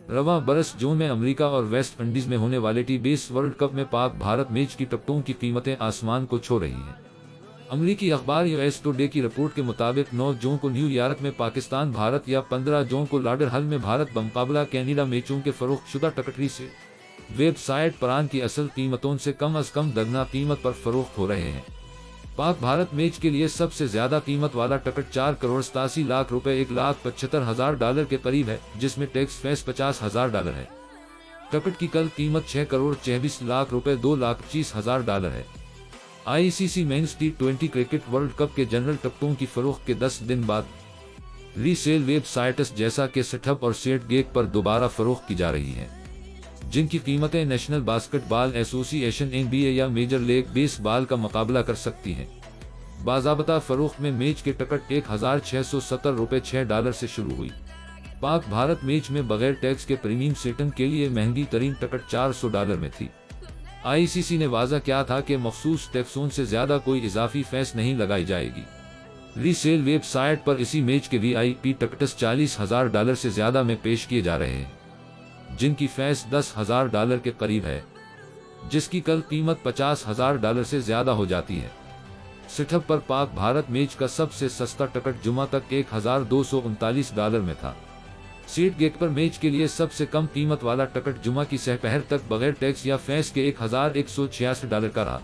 रवां बरस जून में अमेरिका और वेस्ट इंडीज में होने वाले टी20 वर्ल्ड कप में पाक भारत मैच की टिकटों की कीमतें आसमान को छू रही हैं। अमेरिकी अखबार यूएस टुडे की रिपोर्ट के मुताबिक 9 जून को न्यूयॉर्क में पाकिस्तान भारत या 15 जून को लाडरहल में भारत बमुकाबला कैनेडा मैचों के फरोख्तशुदा टिकटरी से वेबसाइट परान की असल कीमतों से कम अज कम दोगुना कीमत पर फरोख्त हो रहे हैं। पाक भारत मैच के लिए सबसे ज्यादा कीमत वाला टिकट 4 करोड़ 87 लाख रुपए $1,75,000 के करीब है, जिसमें टैक्स फैस $50,000 है। टिकट की कल कीमत 6 करोड़ 24 लाख रुपए $2,25,000 है। आईसीसी मेंस टी20 क्रिकेट वर्ल्ड कप के जनरल टिकटों की फरोख्त के 10 दिन बाद रीसेल वेबसाइट्स जैसा कि सेटअप और सेट गेक पर दोबारा फरोख्त की जा रही हैं, जिनकी कीमतें नेशनल बास्केटबॉल एसोसिएशन NBA या मेजर लीग बेसबॉल का मुकाबला कर सकती हैं। बाज़ाब्ता फरोख्त में मैच के टिकट $1,670 से शुरू हुई। पाक भारत मैच में बगैर टैक्स के प्रीमियम सेटन के लिए महंगी तरीन टिकट $400 में थी। आईसीसी ने वाज़ा किया था कि मखसूस टैक्सों से ज्यादा कोई इजाफी फीस नहीं लगाई जाएगी। रीसेल वेबसाइट पर इसी मैच के VIP टिकट्स $40,000 से ज्यादा में पेश किए जा रहे हैं, जिनकी फीस $10,000 के करीब है, जिसकी कल कीमत $50,000 से ज्यादा हो जाती है। सेटअप पर पाक भारत मैच का सबसे सस्ता टिकट जुमा तक $1,239 में था। सीट गेट पर मैच के लिए सबसे कम कीमत वाला टिकट जुमा की सहपहर तक बगैर टैक्स या फीस के $1,186 का रहा।